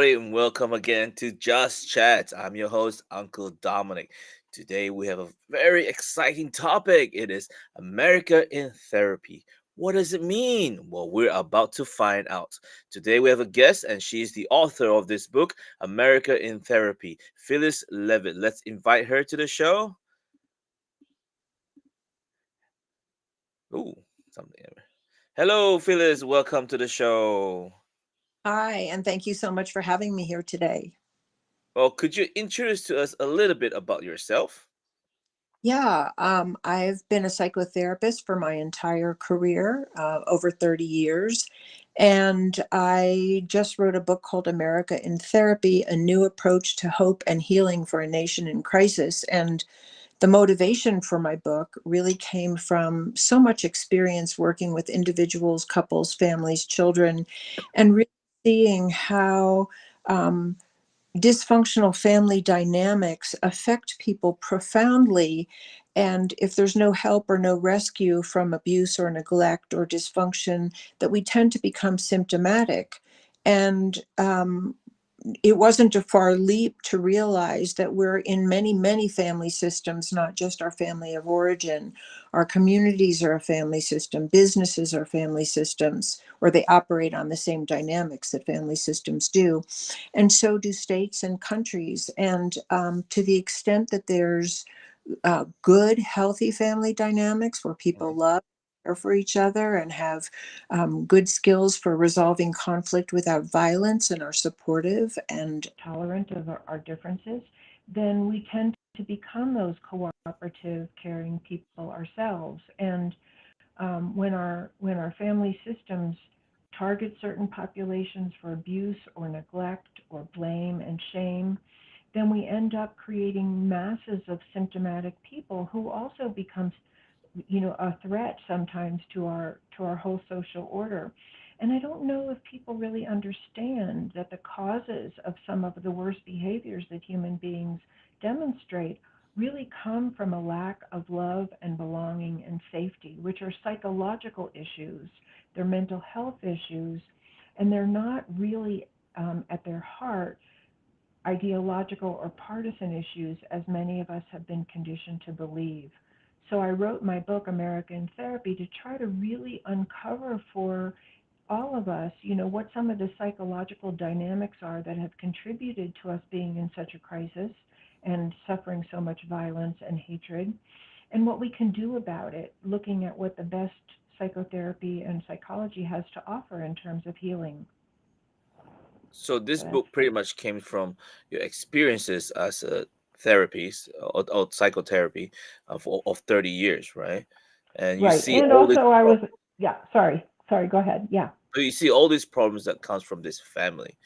everybody, and welcome again to Just Chat. I'm your host, Uncle Dominic. Today, we have a very exciting topic. It is America in Therapy. What does it mean? Well, we're about to find out. Today, we have a guest, and she's the author of this book, America in Therapy, Phyllis Levitt. Let's invite her to the show. Ooh, something. Hello, Phyllis. Welcome to the show. Hi, and thank you so much for having me here today. Well, could you introduce to us a little bit about yourself? Yeah, I've been a psychotherapist for my entire career, over 30 years. And I just wrote a book called America in Therapy, a new approach to hope and healing for a nation in crisis. And the motivation for my book really came from so much experience working with individuals, couples, families, children, and really seeing how. Um, Dysfunctional family dynamics affect people profoundly. And if there's no help or no rescue from abuse or neglect or dysfunction, that we tend to become symptomatic. And it wasn't a far leap to realize that we're in many, many family systems, not just our family of origin. Our communities are a family system, businesses are family systems, or they operate on the same dynamics that family systems do. And so do states and countries. And to the extent that there's good, healthy family dynamics where people love, care for each other, and have good skills for resolving conflict without violence and are supportive and tolerant of our differences, then we tend to become those cooperative, caring people ourselves. And when our family systems target certain populations for abuse or neglect or blame and shame, then we end up creating masses of symptomatic people who also becomes a threat sometimes to our whole social order. And I don't know if people really understand that the causes of some of the worst behaviors that human beings demonstrate really come from a lack of love and belonging and safety, which are psychological issues, they're mental health issues, and they're not really at their heart ideological or partisan issues as many of us have been conditioned to believe. So I wrote my book, American Therapy, to try to really uncover for all of us, what some of the psychological dynamics are that have contributed to us being in such a crisis and suffering so much violence and hatred, and what we can do about it, looking at what the best psychotherapy and psychology has to offer in terms of healing. So this So that's book pretty much came from your experiences as a therapist or psychotherapy of 30 years, right? And you right. see And all these also, problems. yeah, sorry, go ahead. Yeah. So you see all these problems that comes from this family.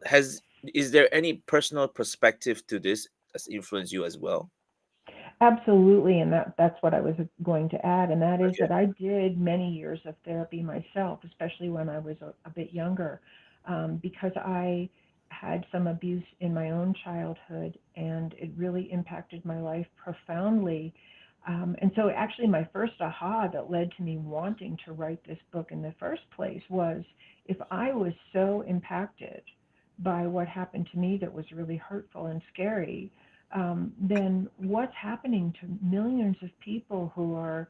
Has is there any personal perspective to this that's influenced you as well? Absolutely, and that's what I was going to add, and that is Okay. that I did many years of therapy myself, especially when I was a bit younger, because I had some abuse in my own childhood, and it really impacted my life profoundly. And so, actually, my first aha that led to me wanting to write this book in the first place was if I was so impacted by what happened to me that was really hurtful and scary, then what's happening to millions of people who are,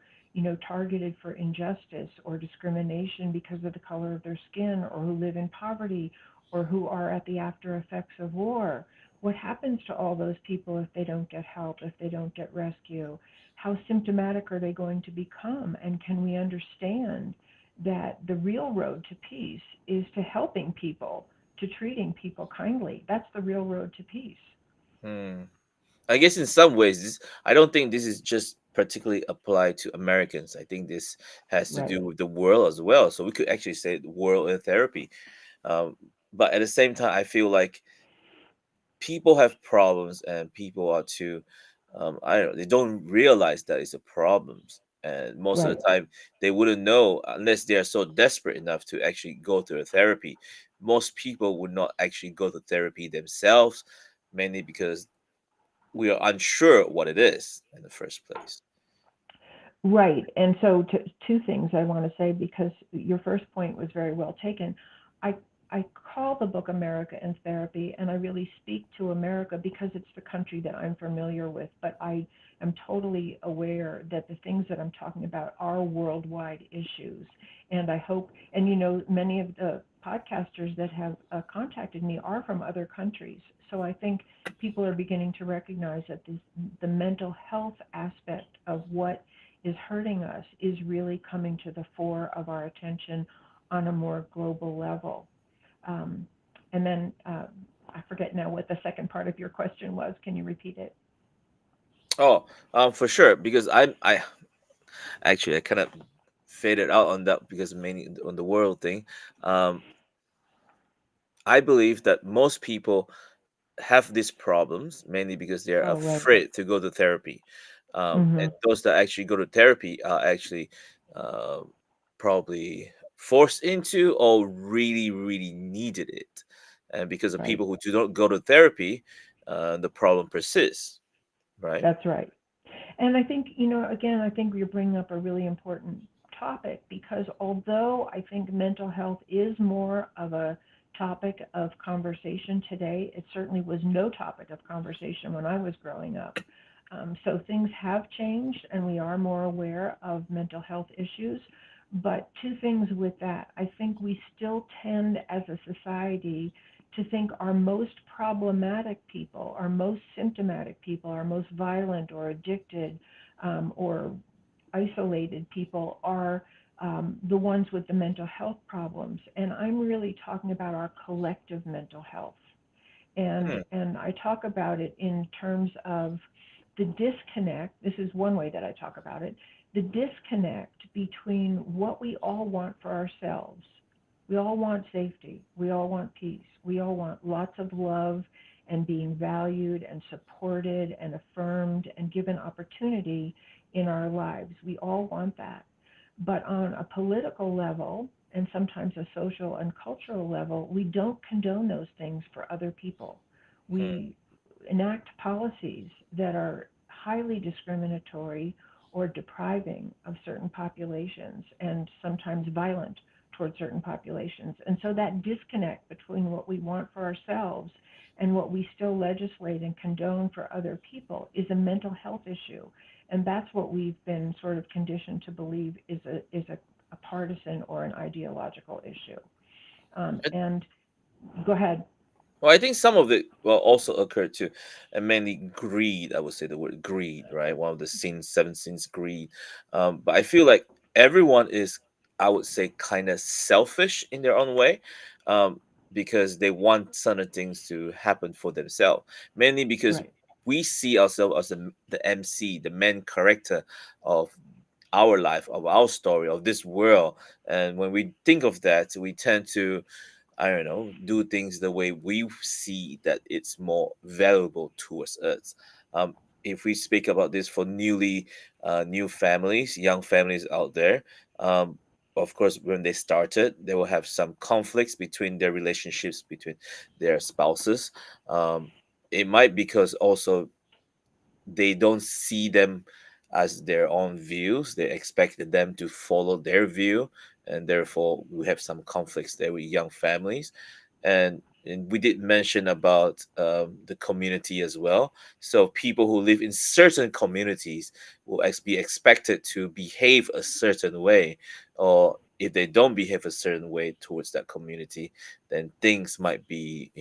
targeted for injustice or discrimination because of the color of their skin, or who live in poverty, or who are at the after effects of war? What happens to all those people if they don't get help, if they don't get rescue? How symptomatic are they going to become? And can we understand that the real road to peace is to helping people, to treating people kindly? That's the real road to peace. Hmm. I guess in some ways, I don't think this is just particularly applied to Americans. I think this has to Right. do with the world as well. So we could actually say the world in therapy. Um, but at the same time, I feel like people have problems and people are too I don't know, they don't realize that it's a problem, and most of Right. the time they wouldn't know unless they are so desperate enough to actually go to a therapy. Most people would not actually go to therapy themselves, mainly because we are unsure what it is in the first place. Right. And so, two things I want to say, because your first point was very well taken. I I call the book America in Therapy, and I really speak to America because it's the country that I'm familiar with. But I am totally aware that the things that I'm talking about are worldwide issues. And I hope, and many of the podcasters that have contacted me are from other countries. So I think people are beginning to recognize that the mental health aspect of what is hurting us is really coming to the fore of our attention on a more global level. Um, and then I forget now what the second part of your question was. Can you repeat it? Oh, for sure. Because I actually I kind of faded out on that because mainly on the world thing. Um, I believe that most people have these problems mainly because they're Oh, right. afraid to go to therapy. Mm-hmm. And those that actually go to therapy are actually uh, probably forced into or really, really needed it. And because of Right. people who do not go to therapy, the problem persists, right? That's right. And I think, again, I think you're bringing up a really important topic because although I think mental health is more of a topic of conversation today, it certainly was no topic of conversation when I was growing up. So things have changed and we are more aware of mental health issues. But two things with that. I think we still tend as a society to think our most problematic people, our most symptomatic people, our most violent or addicted or isolated people are the ones with the mental health problems. And I'm really talking about our collective mental health. Hmm. And I talk about it in terms of the disconnect. This is one way that I talk about it. The disconnect between what we all want for ourselves. We all want safety. We all want peace. We all want lots of love and being valued and supported and affirmed and given opportunity in our lives. We all want that. But on a political level, and sometimes a social and cultural level, we don't condone those things for other people. Hmm. We enact policies that are highly discriminatory or depriving of certain populations and sometimes violent towards certain populations. And so that disconnect between what we want for ourselves and what we still legislate and condone for other people is a mental health issue. And that's what we've been sort of conditioned to believe is a partisan or an ideological issue. And go ahead. Well, I think some of it will also occur too, and mainly greed. I would say the word greed, right? One of the sins, seven sins, greed. But I feel like everyone is, I would say, kind of selfish in their own way, um, because they want certain things to happen for themselves. Mainly because Right. we see ourselves as the MC, the main character of our life, of our story, of this world. And when we think of that, we tend to, I don't know, do things the way we see that it's more valuable towards us. Um, if we speak about this for new families, young families out there, um, of course, when they started, they will have some conflicts between their relationships between their spouses. Um, it might because also they don't see them as their own views. They expected them to follow their view, and therefore we have some conflicts there with young families. And we did mention about the community as well. So people who live in certain communities will be expected to behave a certain way, or if they don't behave a certain way towards that community, then things might be,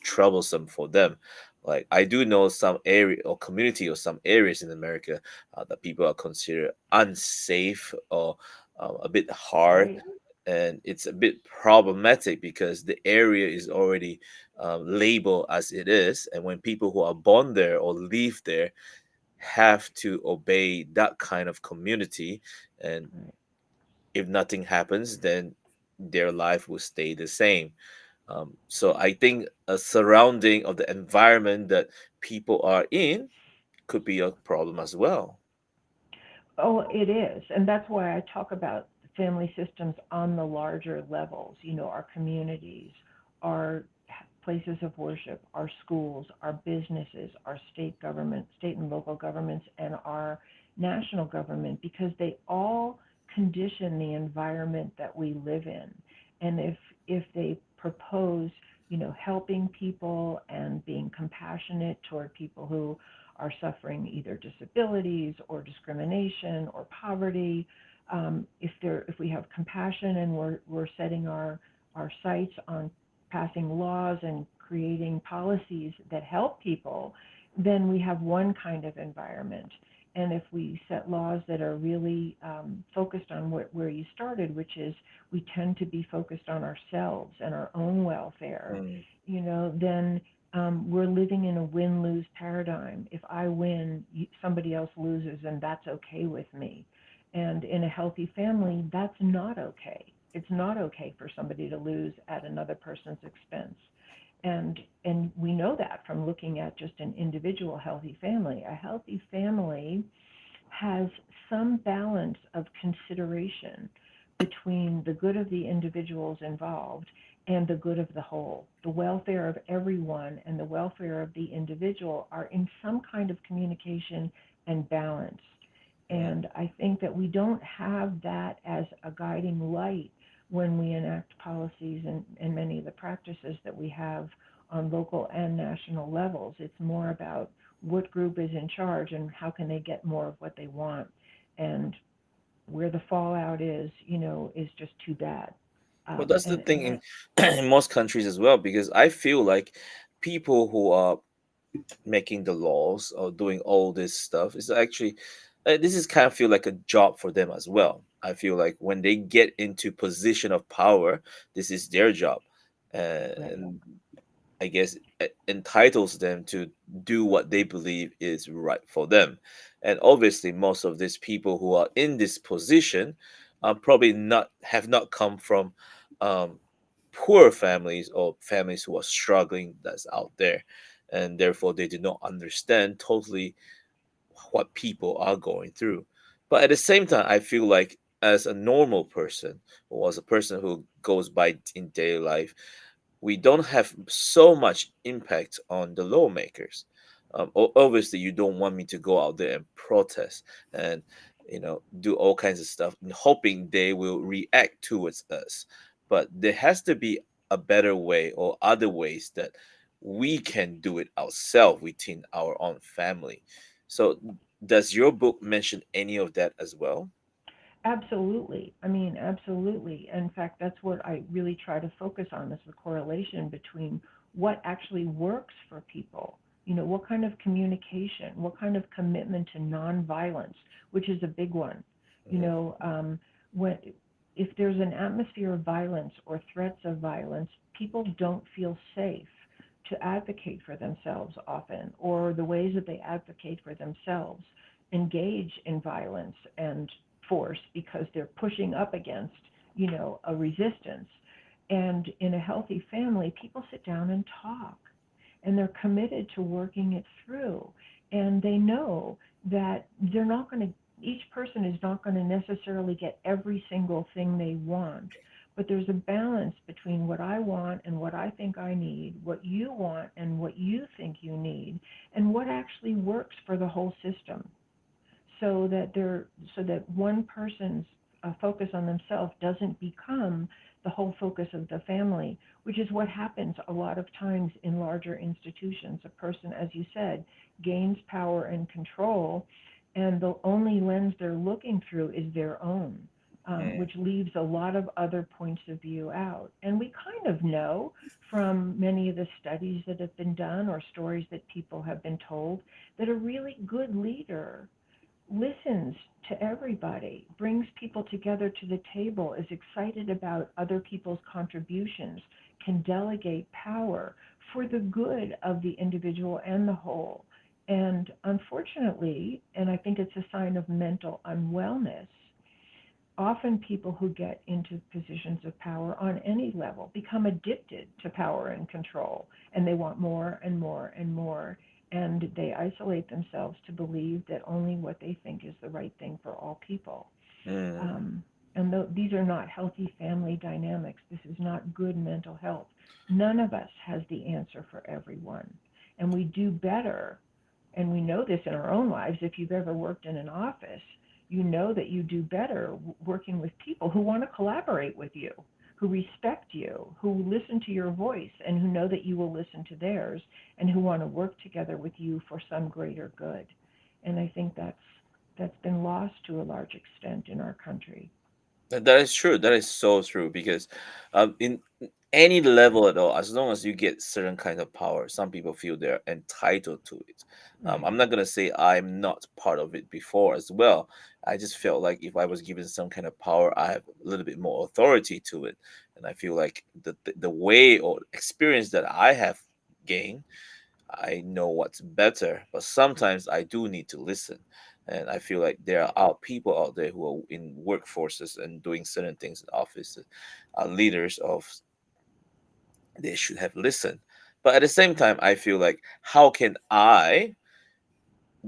troublesome for them. Like I do know some area or community or some areas in America that people are considered unsafe or a bit hard, Right. and it's a bit problematic because the area is already labeled as it is, and when people who are born there or live there have to obey that kind of community, and Right. if nothing happens, then their life will stay the same. So I think a surrounding of the environment that people are in could be a problem as well. Oh, it is. And that's why I talk about family systems on the larger levels, our communities, our places of worship, our schools, our businesses, our state government, state and local governments, and our national government, because they all condition the environment that we live in. And if they propose, helping people and being compassionate toward people who are suffering either disabilities or discrimination or poverty. If we have compassion and we're setting our sights on passing laws and creating policies that help people, then we have one kind of environment. And if we set laws that are really focused on where you started, which is we tend to be focused on ourselves and our own welfare, Mm, then we're living in a win-lose paradigm. If I win, somebody else loses, and that's okay with me. And in a healthy family, that's not okay. It's not okay for somebody to lose at another person's expense. And we know that from looking at just an individual healthy family. A healthy family has some balance of consideration between the good of the individuals involved and the good of the whole. The welfare of everyone and the welfare of the individual are in some kind of communication and balance. mm. And I think that we don't have that as a guiding light when we enact policies and many of the practices that we have on local and national levels. It's more about what group is in charge and how can they get more of what they want. And where the fallout is just too bad. Well, that's the And thing that, in most countries as well, because I feel like people who are making the laws or doing all this stuff is actually this is kind of feel like a job for them as well. I feel like when they get into position of power, this is their job, right. and I guess entitles them to do what they believe is right for them. And obviously, most of these people who are in this position probably not have not come from um, poor families or families who are struggling that's out there, and therefore they do not understand totally what people are going through. But at the same time, I feel like as a normal person or as a person who goes by in daily life, we don't have so much impact on the lawmakers. Obviously, you don't want me to go out there and protest and do all kinds of stuff, hoping they will react towards us. But there has to be a better way or other ways that we can do it ourselves within our own family. So, does your book mention any of that as well? Absolutely. I mean, absolutely. In fact, that's what I really try to focus on is the correlation between what actually works for people. What kind of communication, what kind of commitment to nonviolence, which is a big one. You Mhm. know, when if there's an atmosphere of violence or threats of violence, people don't feel safe to advocate for themselves often, or the ways that they advocate for themselves engage in violence and force because they're pushing up against, a resistance. And in a healthy family, people sit down and talk and they're committed to working it through. And they know that they're not going to, each person is not going to necessarily get every single thing they want. But there's a balance between what I want and what I think I need, what you want and what you think you need, and what actually works for the whole system so that one person's focus on themselves doesn't become the whole focus of the family, which is what happens a lot of times in larger institutions. A person, as you said, gains power and control, and the only lens they're looking through is their own, Mm, which leaves a lot of other points of view out. And we kind of know from many of the studies that have been done or stories that people have been told that a really good leader listens to everybody, brings people together to the table, is excited about other people's contributions, can delegate power for the good of the individual and the whole. And unfortunately, and I think it's a sign of mental unwellness, often people who get into positions of power on any level become addicted to power and control, and they want more and more and more. And they isolate themselves to believe that only what they think is the right thing for all people. mm, Um, and these are not healthy family dynamics. This is not good mental health. None of us has the answer for everyone. And we do better, and we know this in our own lives. If you've ever worked in an office, you know that you do better working with people who want to collaborate with you, who respect you, who listen to your voice, and who know that you will listen to theirs, and who want to work together with you for some greater good. And I think that's been lost to a large extent in our country. That is true. That is so true because in any level at all, as long as you get certain kind of power, some people feel they're entitled to it. Right. I'm not gonna say I'm not part of it before as well. I just felt like if I was given some kind of power, I have a little bit more authority to it, and I feel like the way or experience that I have gained, I know what's better, but sometimes I do need to listen. And I feel like there are people out there who are in workforces and doing certain things in offices, leaders of, they should have listened. But at the same time, I feel like, how can I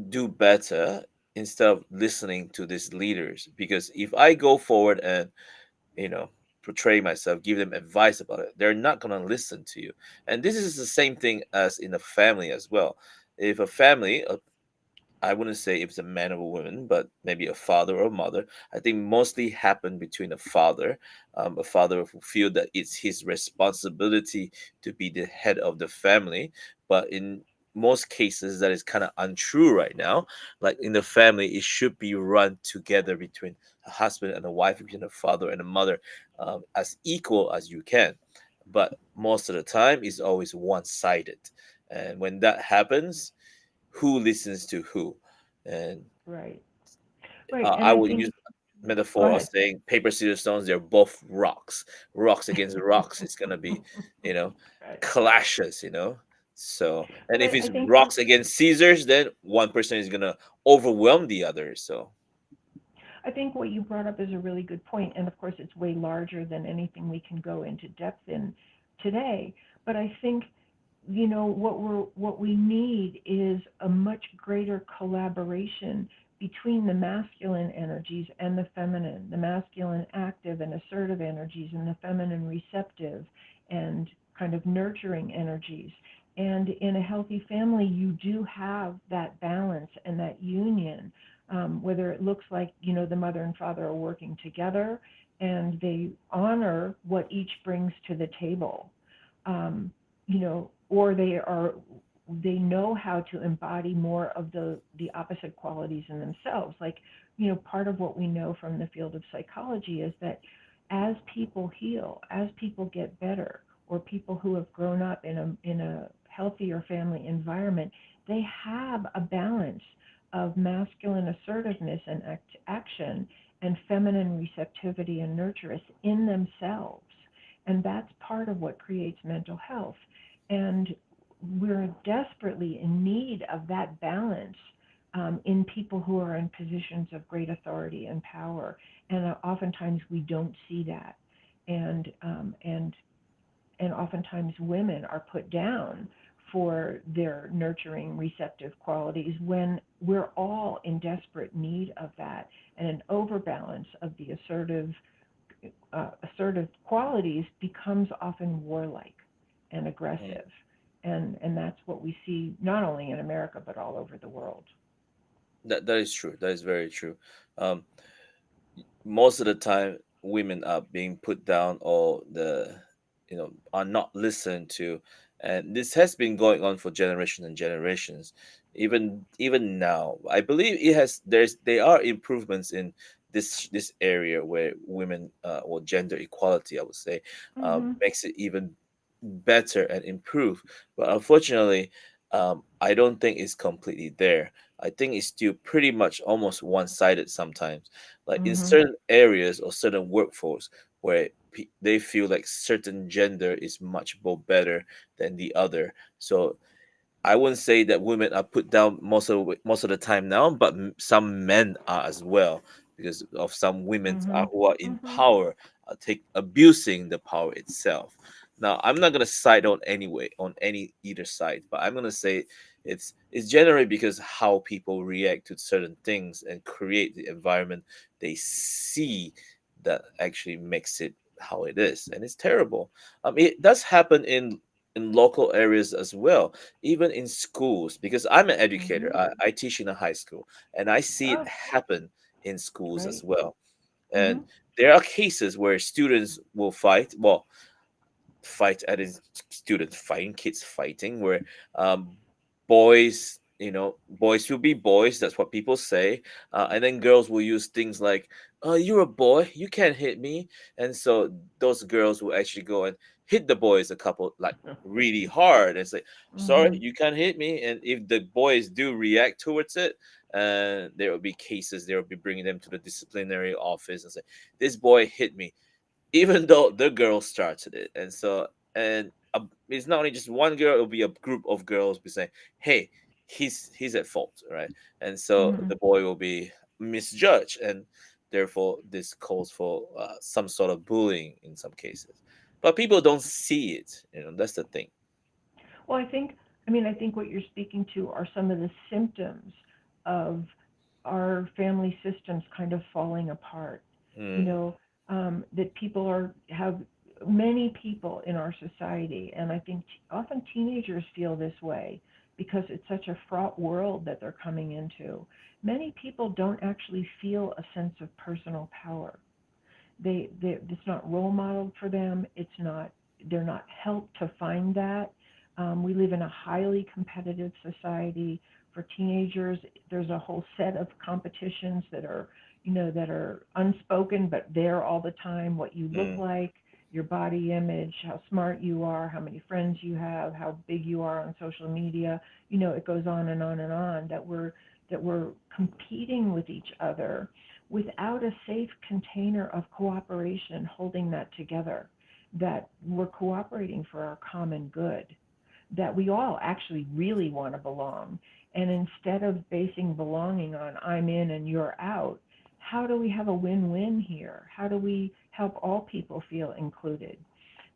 do better instead of listening to these leaders? Because if I go forward and, you know, portray myself, give them advice about it, they're not going to listen to you. And this is the same thing as in a family as well. If a family, I wouldn't say if it's a man or a woman, but maybe a father or a mother. I think mostly happen between a father who feel that it's his responsibility to be the head of the family. But in most cases, that is kind of untrue right now. Like in the family, it should be run together between a husband and a wife, between a father and a mother, as equal as you can. But most of the time, it's always one-sided, and when that happens, who listens to who? And Right. Right. And I I would think, use go metaphor of ahead. saying paper, scissors, stones. They're both rocks. Rocks against rocks. It's gonna be, you know, Right. clashes. So, and But if I it's think rocks against scissors, then one person is gonna overwhelm the other. So, what you brought up is a really good point, and of course, it's way larger than anything we can go into depth in today. But I think what we need is a much greater collaboration between the masculine energies and the masculine active and assertive energies, and the feminine receptive and kind of nurturing energies. And in a healthy family, you do have that balance and that union, whether it looks like the mother and father are working together and they honor what each brings to the table. Or they know how to embody more of the opposite qualities in themselves. Like, part of what we know from the field of psychology is that as people heal, as people get better, or people who have grown up in a healthier family environment, they have a balance of masculine assertiveness and action and feminine receptivity and nurturance in themselves. And that's part of what creates mental health. And we're desperately in need of that balance in people who are in positions of great authority and power. And oftentimes we don't see that. And, um, and, and oftentimes women are put down for their nurturing, receptive qualities when we're all in desperate need of that. And an overbalance of the assertive qualities becomes often warlike and mm, aggressive. And that's what we see not only in America, but all over the world. that is true. That is very true. Um, most of the time women are being put down, or are not listened to, and this has been going on for generations and generations. Even now, I believe it has there are improvements in this area where women, or gender equality, I would say, Mm-hmm. makes it even better and improve. But unfortunately, I don't think it's completely there. I think it's still pretty much almost one-sided sometimes, like in Mm-hmm. certain areas or certain workforce where they feel like certain gender is much more better than the other. So I wouldn't say that women are put down most of the time now, but some men are as well, because of some women Mm-hmm. who are in Mm-hmm. power, take abusing the power itself. Now, I'm not gonna side on any either side, but I'm gonna say it's generally because how people react to certain things and create the environment they see that actually makes it how it is, and it's terrible. It does happen in local areas as well, even in schools, because I'm an educator. Mm-hmm. I teach in a high school, and I see it Oh, happen in schools as great. well. And Mm-hmm. there are cases where students will fight. Well, fight at is students fighting, kids fighting, where um, boys, boys will be boys. That's what people say, and then girls will use things like, "Oh, you're a boy, you can't hit me," and so those girls will actually go and hit the boys a couple like really hard and say, "Sorry, Hmm. you can't hit me." And if the boys do react towards it, there will be cases. They will be bringing them to the disciplinary office and say, "This boy hit me," even though the girl started it. And so, and it's not only just one girl; it'll be a group of girls be saying, "Hey, he's at fault," right? And so Hmm. the boy will be misjudged, and therefore this calls for some sort of bullying in some cases. But people don't see it. That's the thing. Well, I think what you're speaking to are some of the symptoms of our family systems kind of falling apart. You Mm, know, that people have many people in our society, and I think often teenagers feel this way because it's such a fraught world that they're coming into. Many people don't actually feel a sense of personal power. It's not role modeled for them. They're not helped to find that. We live in a highly competitive society. For teenagers, there's a whole set of competitions that are unspoken, but there all the time. What you look mm, like, your body image, how smart you are, how many friends you have, how big you are on social media. It goes on and on and on. That we're competing with each other without a safe container of cooperation holding that together, that we're cooperating for our common good, that we all actually really want to belong. And instead of basing belonging on I'm in and you're out, how do we have a win win here? How do we help all people feel included?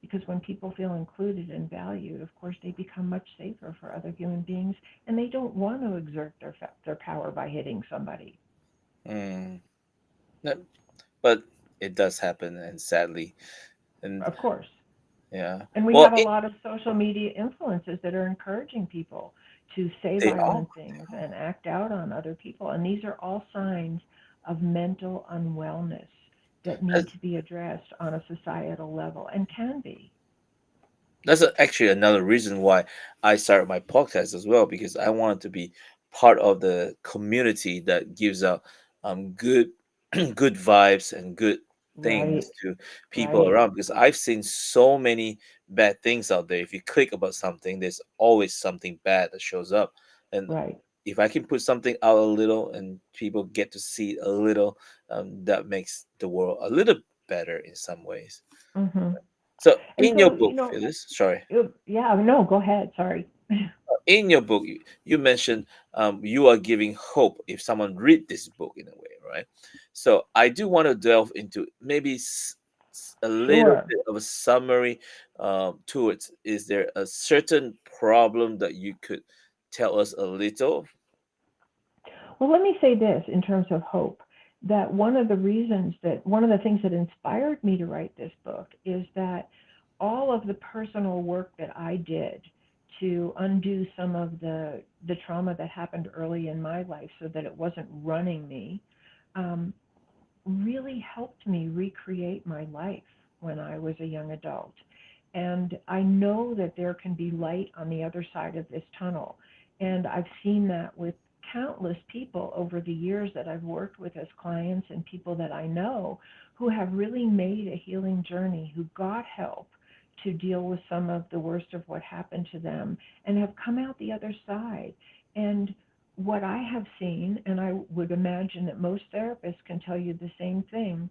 Because when people feel included and valued, of course, they become much safer for other human beings, and they don't want to exert their power by hitting somebody. mm. No, but it does happen, and sadly, and Of course. yeah. And we Well, have a lot of social media influences that are encouraging people to say they are. violent things and act out on other people. And these are all signs of mental unwellness that need to be addressed on a societal level and can be. Actually another reason why I started my podcast as well, because I wanted to be part of the community that gives out good good vibes and good Right, things to people right. around, because I've seen so many bad things out there. If you click about something, there's always something bad that shows up. And Right. if I can put something out a little and people get to see it a little, that makes the world a little better in some ways. Hmm. So And in your so, book, Phyllis, sorry, yeah, no, go ahead. Sorry. in your book you mentioned you are giving hope if someone read this book in a way, right? So I do want to delve into maybe a little Sure. bit of a summary to it. Is there a certain problem that you could tell us a little? Well, let me say this in terms of hope, that one of the things that inspired me to write this book is that all of the personal work that I did to undo some of the trauma that happened early in my life so that it wasn't running me, um, really helped me recreate my life when I was a young adult. And I know that there can be light on the other side of this tunnel. And I've seen that with countless people over the years that I've worked with as clients and people that I know who have really made a healing journey, who got help to deal with some of the worst of what happened to them and have come out the other side. And what I have seen, and I would imagine that most therapists can tell you the same thing,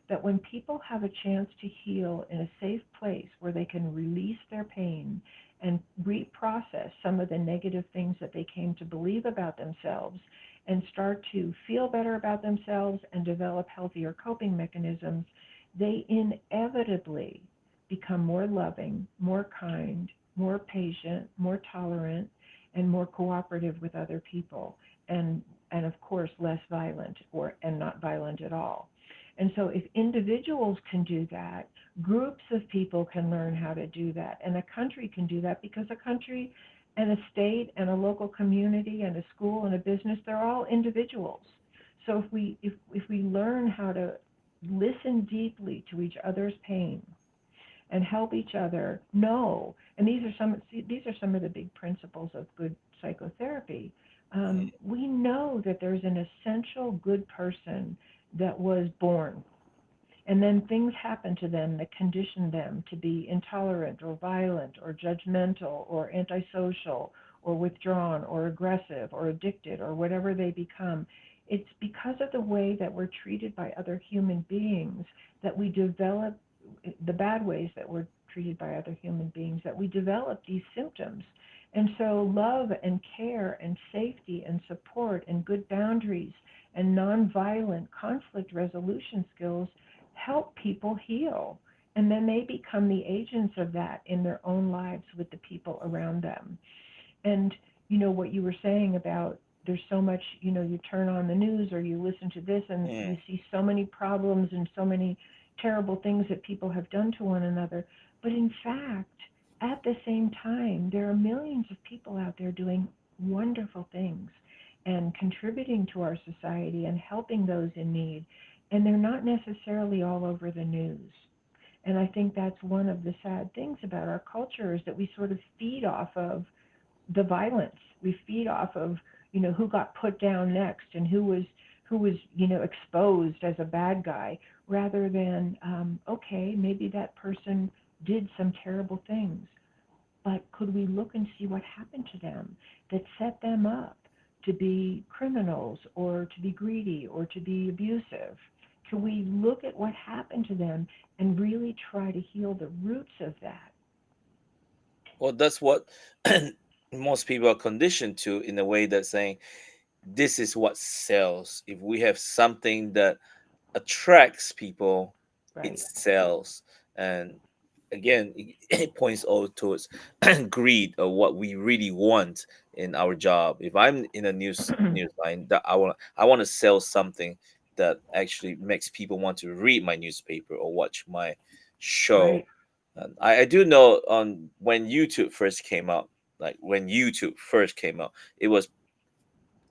that when people have a chance to heal in a safe place where they can release their pain and reprocess some of the negative things that they came to believe about themselves and start to feel better about themselves and develop healthier coping mechanisms, they inevitably become more loving, more kind, more patient, more tolerant, and more cooperative with other people, and and of course less violent or and not violent at all. And so if individuals can do that, groups of people can learn how to do that, and a country can do that, because a country and a state and a local community and a school and a business, they're all individuals. So if we learn how to listen deeply to each other's pain and help each other know. And these are some of the big principles of good psychotherapy. We know that there's an essential good person that was born, and then things happen to them that condition them to be intolerant or violent or judgmental or antisocial or withdrawn or aggressive or addicted or whatever they become. It's because of the way that we're treated by other human beings that we develop the bad ways that we're treated by other human beings, that we develop these symptoms. And so, love and care and safety and support and good boundaries and nonviolent conflict resolution skills help people heal. And then they become the agents of that in their own lives with the people around them. And what you were saying about there's so much, you turn on the news or you listen to this and Mm. you see so many problems and so many terrible things that people have done to one another. But in fact, at the same time, there are millions of people out there doing wonderful things and contributing to our society and helping those in need. And they're not necessarily all over the news. And I think that's one of the sad things about our culture is that we sort of feed off of the violence. We feed off of who got put down next and who was exposed as a bad guy, rather than okay, maybe that person did some terrible things, but could we look and see what happened to them that set them up to be criminals or to be greedy or to be abusive? Can we look at what happened to them and really try to heal the roots of that? Well, that's what most people are conditioned to, in a way that saying this is what sells. If we have something that attracts people, it Right. sells. And again, it points all towards greed, or what we really want in our job. If I'm in a news line, that I want to sell something that actually makes people want to read my newspaper or watch my show. Right. And I do know, on when YouTube first came out, like when YouTube first came out, it was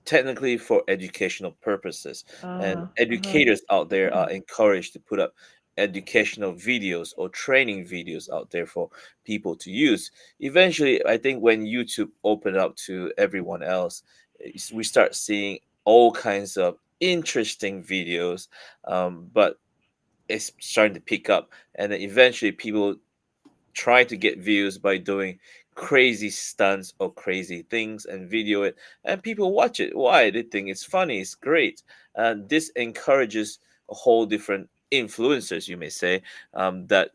technically for educational purposes, and Uh-huh. educators out there are encouraged to put up educational videos or training videos out there for people to use. Eventually, I think when YouTube opened up to everyone else, we start seeing all kinds of interesting videos, but it's starting to pick up, and then eventually people try to get views by doing crazy stunts or crazy things and video it, and people watch it. Why? They think it's funny, it's great. And this encourages a whole different influencers, you may say, that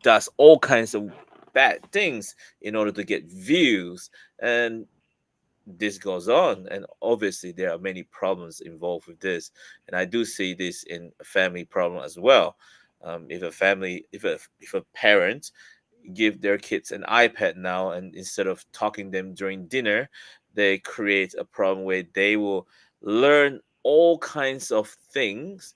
does all kinds of bad things in order to get views. And this goes on, and obviously there are many problems involved with this, and I do see this in a family problem as well. If a family, if a parent give their kids an iPad now, and instead of talking them during dinner, they create a problem where they will learn all kinds of things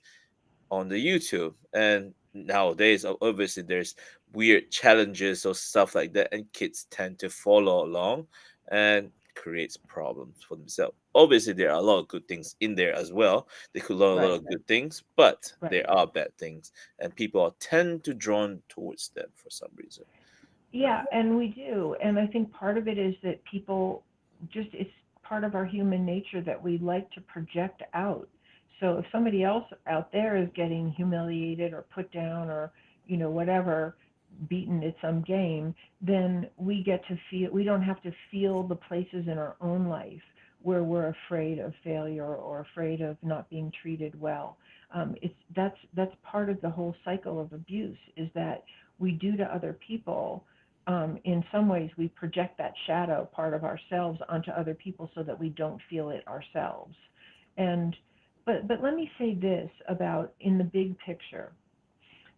on the YouTube. And nowadays, obviously, there's weird challenges or stuff like that, and kids tend to follow along and creates problems for themselves. Obviously, there are a lot of good things in there as well. They could learn a lot Right. of good things, but Right. there are bad things, and people are tend to drawn towards them for some reason. Yeah, and we do. And I think part of it is that people just, it's part of our human nature that we like to project out. So if somebody else out there is getting humiliated or put down or, whatever, beaten at some game, then we get to feel, we don't have to feel the places in our own life where we're afraid of failure or afraid of not being treated well. That's part of the whole cycle of abuse, is that we do to other people, in some ways we project that shadow part of ourselves onto other people so that we don't feel it ourselves. And but let me say this about in the big picture,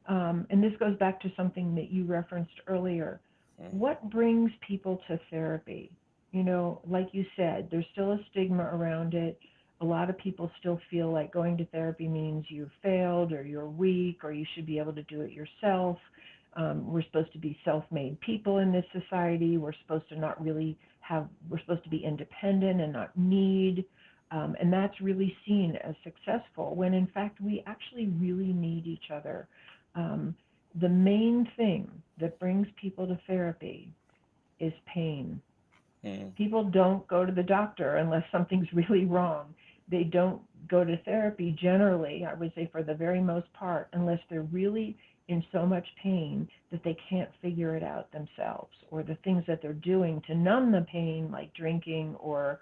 and this goes back to something that you referenced earlier. Mm. What brings people to therapy? Like you said, there's still a stigma around it. A lot of people still feel like going to therapy means you failed or you're weak or you should be able to do it yourself. We're supposed to be self-made people in this society. We're supposed to be independent and not need And that's really seen as successful when in fact we actually really need each other. Um, the main thing that brings people to therapy is pain. Mm, People don't go to the doctor unless something's really wrong. They don't go to therapy generally, I would say for the very most part, unless they're really in so much pain that they can't figure it out themselves, or the things that they're doing to numb the pain, like drinking or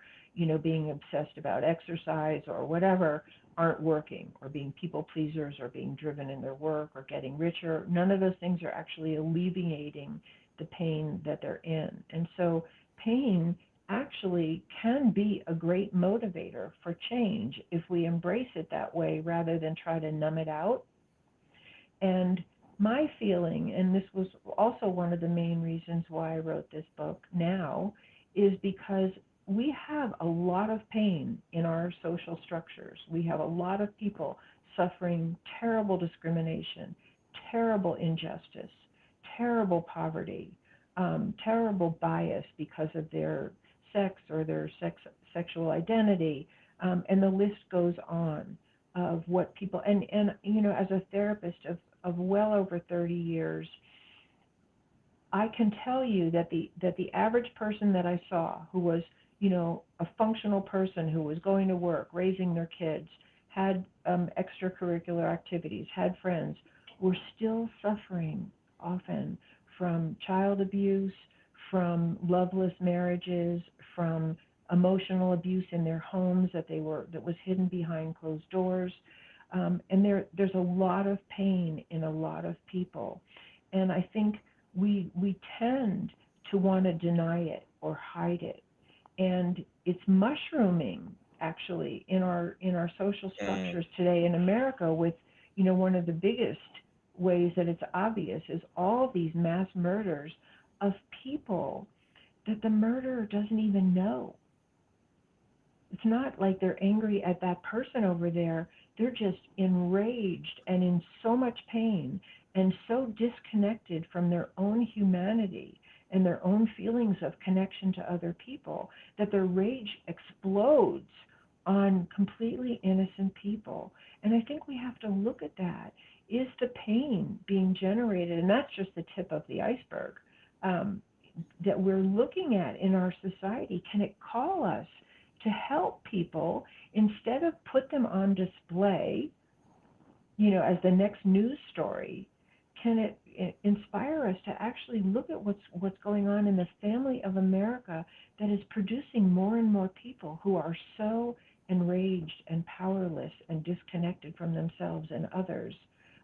being obsessed about exercise or whatever, aren't working, or being people pleasers or being driven in their work or getting richer. None of those things are actually alleviating the pain that they're in. And so pain actually can be a great motivator for change if we embrace it that way rather than try to numb it out. And my feeling, and this was also one of the main reasons why I wrote this book now, is because we have a lot of pain in our social structures. We have a lot of people suffering terrible discrimination, terrible injustice, terrible poverty, terrible bias because of their sex or their sexual identity, and the list goes on of what people and as a therapist of well over 30 years, I can tell you that the average person that I saw who was a functional person who was going to work, raising their kids, had extracurricular activities, had friends, were still suffering often from child abuse, from loveless marriages, from emotional abuse in their homes that was hidden behind closed doors. And there's a lot of pain in a lot of people. And I think we tend to want to deny it or hide it. And it's mushrooming actually in our social mm, structures today in America with one of the biggest ways that it's obvious is all these mass murders of people that the murderer doesn't even know. It's not like they're angry at that person over there. They're just enraged and in so much pain and so disconnected from their own humanity and their own feelings of connection to other people that their rage explodes on completely innocent people. And I think we have to look at that. Is the pain being generated, and that's just the tip of the iceberg, um, that we're looking at in our society, can it call us to help people instead of put them on display, as the next news story? Can it inspire us to actually look at what's going on in the family of America that is producing more and more people who are so enraged and powerless and disconnected from themselves and others,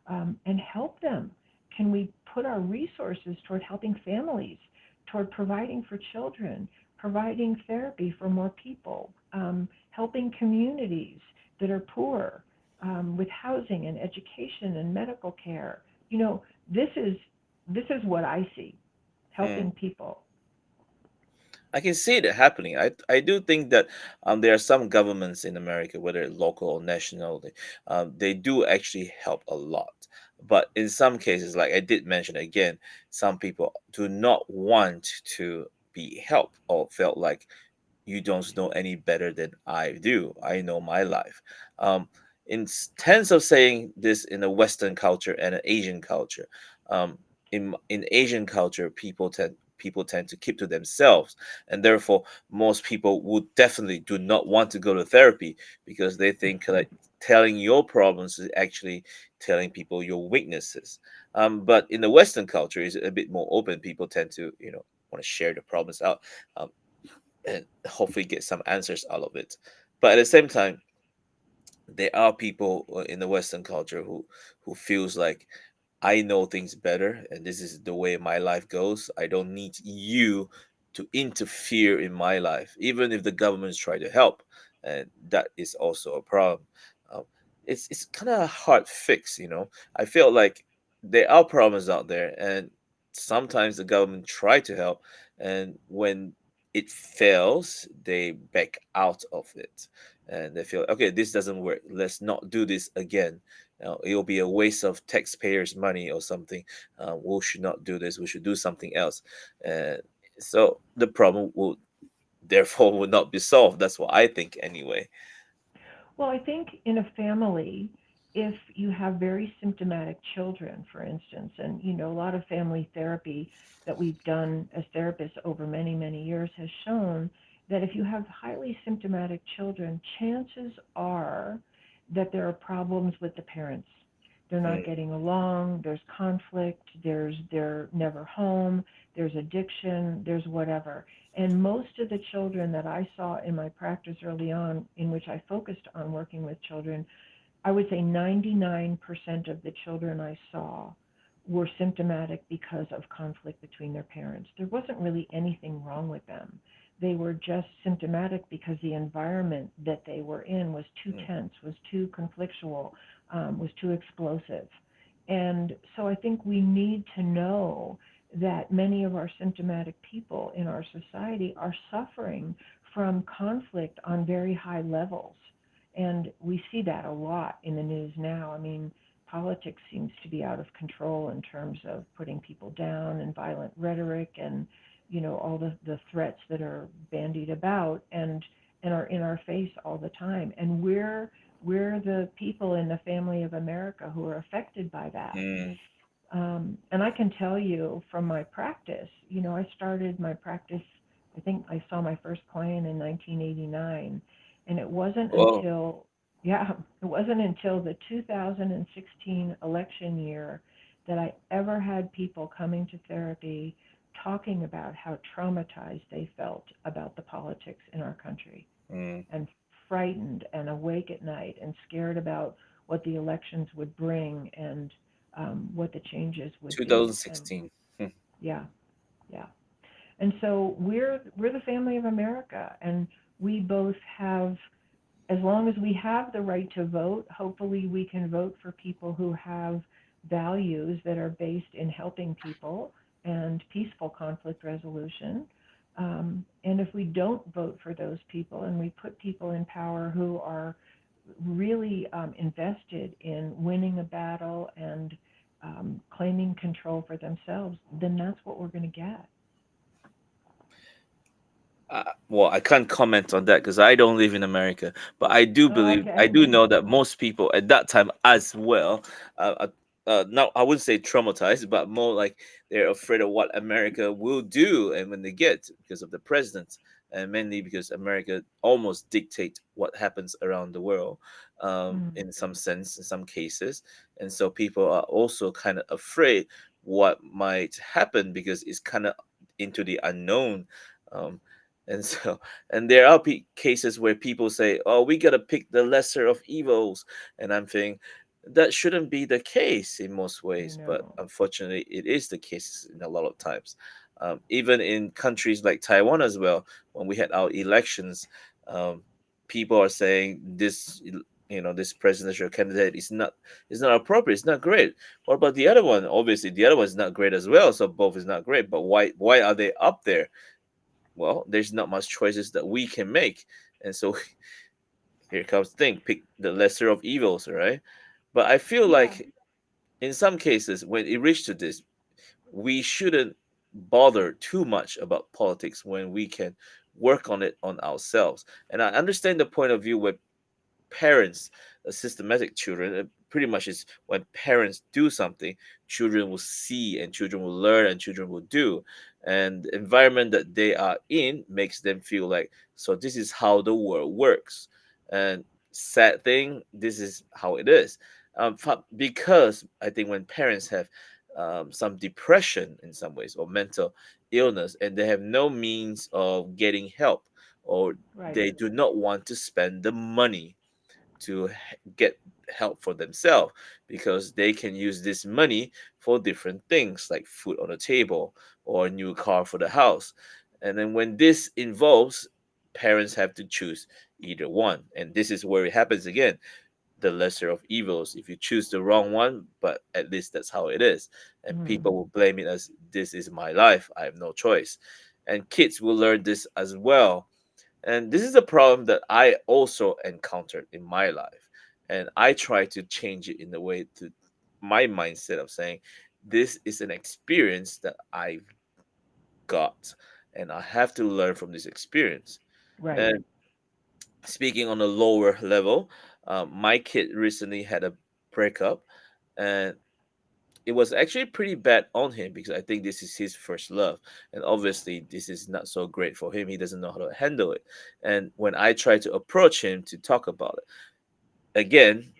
and help them? Can we put our resources toward helping families, toward providing for children, providing therapy for more people, helping communities that are poor, with housing and education and medical care? You know, this is this is what I see, mm. helping people. I can see it happening. I do think that there are some governments in America, whether local or national, they do actually help a lot. But in some cases, like I did mention again, some people do not want to be helped or felt like you don't know any better than I do. I know my life. Um, in terms of saying this in a Western culture and an Asian culture, um, in Asian culture, people tend to keep to themselves, and therefore most people would definitely do not want to go to therapy because they think like telling your problems is actually telling people your weaknesses. But in the Western culture, is a bit more open. People tend to want to share the problems out. Um, and hopefully get some answers out of it. But at the same time, there are people in the Western culture who feels like I know things better, and this is the way my life goes. I don't need you to interfere in my life, even if the governments try to help, and that is also a problem. Um, it's kind of a hard fix. I feel like there are problems out there, and sometimes the government try to help, and when it fails, they back out of it, and they feel okay, this doesn't work. Let's not do this again. It'll be a waste of taxpayers' money or something. We should not do this. We should do something else. And so the problem will therefore would not be solved. That's what I think anyway. Well, I think in a family, if you have very symptomatic children, for instance, and a lot of family therapy that we've done as therapists over many, many years has shown that if you have highly symptomatic children, chances are that there are problems with the parents. They're not Mm, getting along, there's conflict, they're never home, there's addiction, there's whatever. And most of the children that I saw in my practice early on, in which I focused on working with children, I would say 99% of the children I saw were symptomatic because of conflict between their parents. There wasn't really anything wrong with them. They were just symptomatic because the environment that they were in was too mm, tense, was too conflictual, was too explosive. And so I think we need to know that many of our symptomatic people in our society are suffering from conflict on very high levels. And we see that a lot in the news now. I mean, politics seems to be out of control in terms of putting people down and violent rhetoric and, all the threats that are bandied about and are in our face all the time. And we're the people in the family of America who are affected by that. mm. And I can tell you from my practice, I started my practice, I think I saw my first client in 1989. And it wasn't Whoa. until, yeah, it wasn't until the 2016 election year that I ever had people coming to therapy talking about how traumatized they felt about the politics in our country Mm. and frightened and awake at night and scared about what the elections would bring and what the changes would be. And 2016. yeah, yeah. And so we're the family of America, and we both have, as long as we have the right to vote, hopefully we can vote for people who have values that are based in helping people and peaceful conflict resolution. And if we don't vote for those people and we put people in power who are really invested in winning a battle and claiming control for themselves, then that's what we're going to get. Well, I can't comment on that because I don't live in America, but I do Oh, believe, I okay. do know that most people at that time as well, now I wouldn't say traumatized, but more like they're afraid of what America will do, and when they get because of the president, and mainly because America almost dictate what happens around the world, Mm, in some sense, in some cases, and so people are also kind of afraid what might happen because it's kind of into the unknown. Um, and so, and there are cases where people say, "Oh, we gotta pick the lesser of evils," and I'm thinking that shouldn't be the case in most I ways, but know. unfortunately, it is the case in a lot of times. Even in countries like Taiwan as well, when we had our elections, um, people are saying this presidential candidate is not appropriate, it's not great. What about the other one? Obviously, the other one is not great as well, so both is not great. But why are they up there? Well, there's not much choices that we can make, and so here comes the thing: pick the lesser of evils, right? But I feel Yeah. like in some cases, when it reaches to this, we shouldn't bother too much about politics when we can work on it on ourselves. And I understand the point of view where parents, systematic children, pretty much is when parents do something, children will see and children will learn and children will do. And the environment that they are in makes them feel like, so this is how the world works. And sad thing, this is how it is. Because I think when parents have some depression in some ways or mental illness and they have no means of getting help, or Right. they do not want to spend the money to get help for themselves because they can use this money for different things like food on the table or a new car for the house. And then when this involves, parents have to choose either one. And this is where it happens again, the lesser of evils. If you choose the wrong one, but at least that's how it is. And Mm, people will blame it as this is my life. I have no choice. And kids will learn this as well, and this is a problem that I also encountered in my life. And I try to change it in a way to my mindset of saying, this is an experience that I've got. and I have to learn from this experience. Right. And speaking on a lower level, my kid recently had a breakup, and it was actually pretty bad on him because I think this is his first love. And obviously, this is not so great for him. He doesn't know how to handle it. And when I try to approach him to talk about it, again,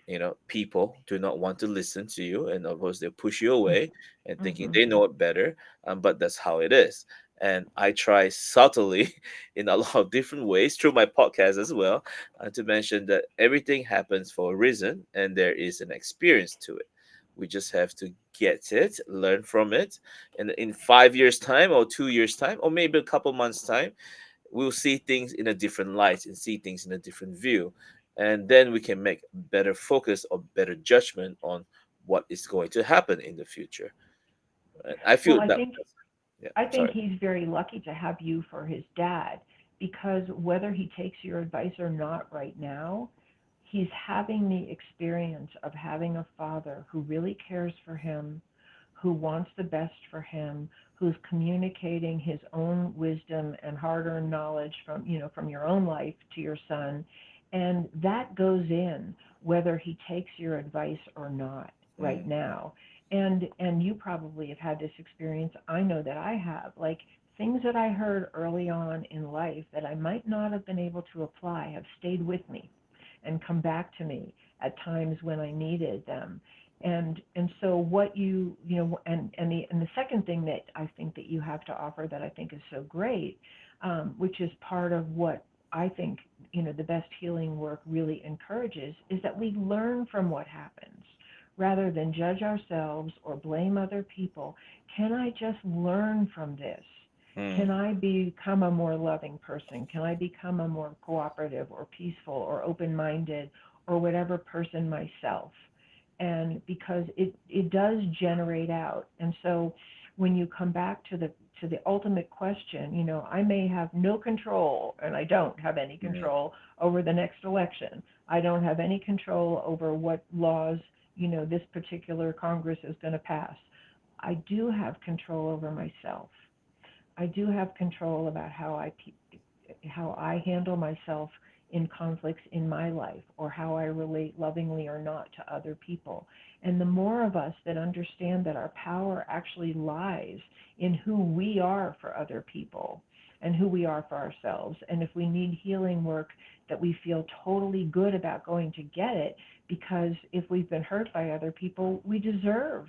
people do not want to listen to you, and of course, they push you away and thinking Mm-hmm. they know it better. But that's how it is. And I try subtly in a lot of different ways through my podcast as well, to mention that everything happens for a reason and there is an experience to it. We just have to get it, learn from it, and in 5 years' time, or 2 years' time, or maybe a couple months' time, we'll see things in a different light and see things in a different view, and then we can make better focus or better judgment on what is going to happen in the future. And I Well, feel that. Yeah, I think sorry. he's very lucky to have you for his dad, because whether he takes your advice or not right now, he's having the experience of having a father who really cares for him, who wants the best for him, who's communicating his own wisdom and hard-earned knowledge from, from your own life to your son. And that goes in whether he takes your advice or not right Mm, now. And you probably have had this experience. I know that I have. Like, things that I heard early on in life that I might not have been able to apply have stayed with me and come back to me at times when I needed them. And so what and the second thing that I think that you have to offer that I think is so great, which is part of what I think the best healing work really encourages, is that we learn from what happens rather than judge ourselves or blame other people. Can I just learn from this? Can mm, I become a more loving person? Can I become a more cooperative or peaceful or open minded or whatever person myself? And because it does generate out. And so when you come back to the ultimate question, I may have no control, and I don't have any mm, control over the next election. I don't have any control over what laws, this particular Congress is going to pass. I do have control over myself. I do have control about how I handle myself in conflicts in my life, or how I relate lovingly or not to other people. And the more of us that understand that our power actually lies in who we are for other people and who we are for ourselves. And if we need healing work, that we feel totally good about going to get it, because if we've been hurt by other people, we deserve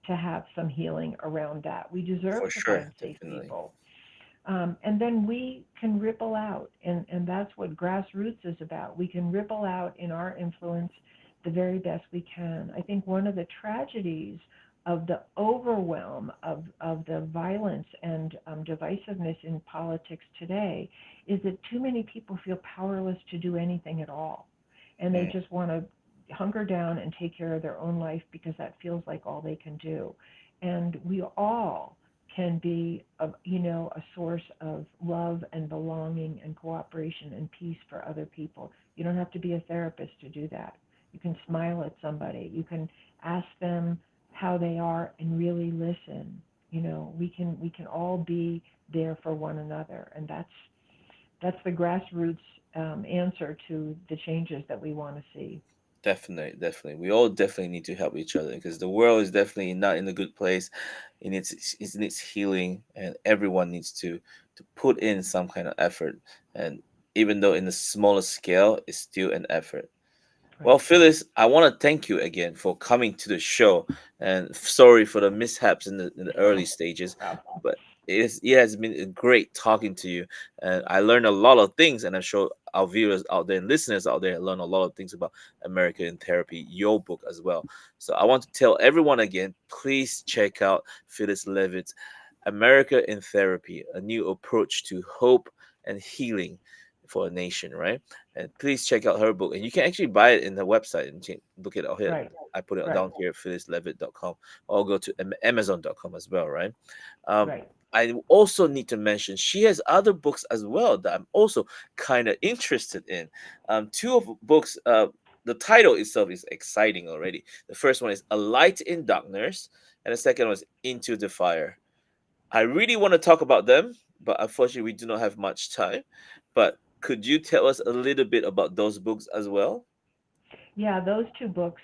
to have some healing around that. We for deserve to sure, find safe definitely. people. And then we can ripple out, and that's what grassroots is about. We can ripple out in our influence the very best we can. I think one of the tragedies of the overwhelm of the violence and divisiveness in politics today is that too many people feel powerless to do anything at all. And they Mm, just want to hunker down and take care of their own life because that feels like all they can do. And we all can be a source of love and belonging and cooperation and peace for other people. You don't have to be a therapist to do that. You can smile at somebody. You can ask them how they are and really listen. We can all be there for one another, and that's the grassroots answer to the changes that we want to see. definitely, definitely. We all definitely need to help each other because the world is definitely not in a good place. It needs healing, and everyone needs to put in some kind of effort. And even though in a smaller scale, it's still an effort. Well, Right. Phyllis, I want to thank you again for coming to the show, and sorry for the mishaps in the early stages, Wow. but it has been great talking to you, and I learned a lot of things, and I'm sure our viewers out there and listeners out there learn a lot of things about America in Therapy, your book as well. So I want to tell everyone again, please check out Phyllis Leavitt's America in Therapy, a new approach to hope and healing for a nation, right? And please check out her book. And you can actually buy it in the website and look it out here. Right. I put it Right. down here at phyllislevitt.com, or go to amazon.com as well, right? Um, Right. I also need to mention she has other books as well that I'm also kind of interested in. Two of books, the title itself is exciting already. The first one is A Light in Darkness, and the second one is Into the Fire. I really want to talk about them, but unfortunately, we do not have much time. But could you tell us a little bit about those books as well? Yeah, those two books,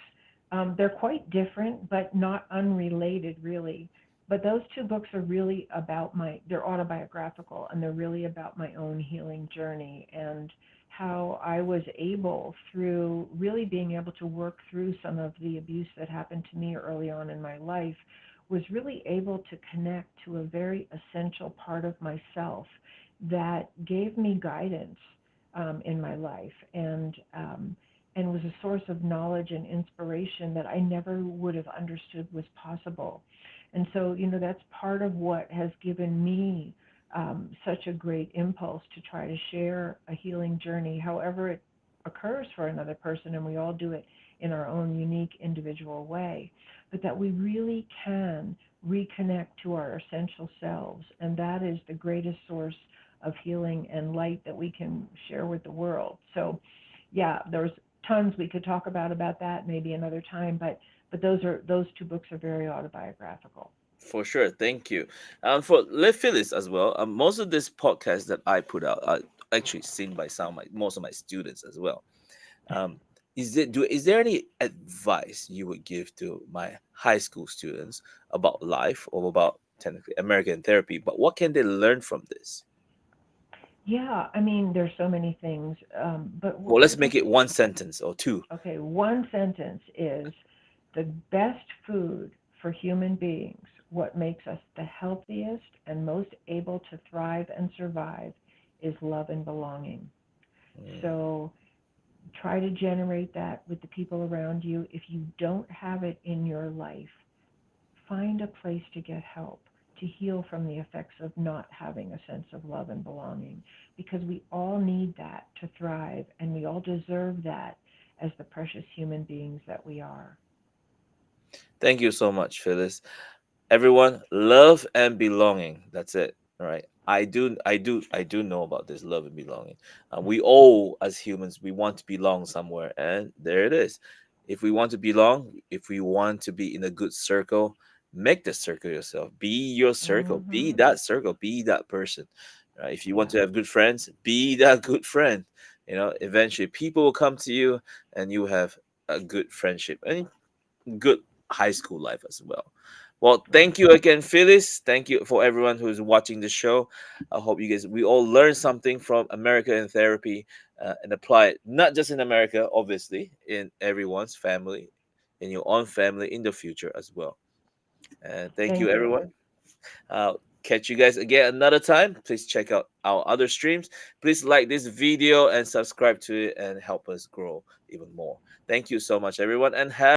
they're quite different, but not unrelated, really. But those two books are really about they're autobiographical, and they're really about my own healing journey and how I was able, through really being able to work through some of the abuse that happened to me early on in my life, was really able to connect to a very essential part of myself that gave me guidance in my life. And was a source of knowledge and inspiration that I never would have understood was possible. And so, that's part of what has given me such a great impulse to try to share a healing journey, however it occurs for another person, and we all do it in our own unique individual way, but that we really can reconnect to our essential selves. And that is the greatest source of healing and light that we can share with the world. So, yeah, there's tons we could talk about that maybe another time, but those two books are very autobiographical. For sure, thank you. For Live Phyllis as well. Most of this podcast that I put out are actually seen by most of my students as well. Um, is there any advice you would give to my high school students about life or about technically American therapy? But what can they learn from this? Yeah, I mean, there's so many things, but Well, let's make just it one sentence or two. okay. One sentence is the best food for human beings. What makes us the healthiest and most able to thrive and survive is love and belonging. Mm. So try to generate that with the people around you. If you don't have it in your life, find a place to get help, to heal from the effects of not having a sense of love and belonging, because we all need that to thrive, and we all deserve that as the precious human beings that we are. Thank you so much, Phyllis. Everyone, love and belonging. That's it. All right. I do know about this love and belonging. We all, as humans, we want to belong somewhere, and there it is. If we want to belong, if we want to be in a good circle, make the circle yourself. Be your circle. Be Mm-hmm. that circle. Be that person. Right. If you want Yeah, to have good friends, be that good friend. Eventually people will come to you, and you have a good friendship and good high school life as well. Well, thank right. you again, Phyllis. Thank you for everyone who's watching the show. I hope you guys we all learn something from America in therapy and apply it not just in America, obviously, in everyone's family, in your own family in the future as well. And thank you, Thank you. everyone. Catch you guys again another time. Please check out our other streams. Please like this video and subscribe to it and help us grow even more. Thank you so much, everyone, and have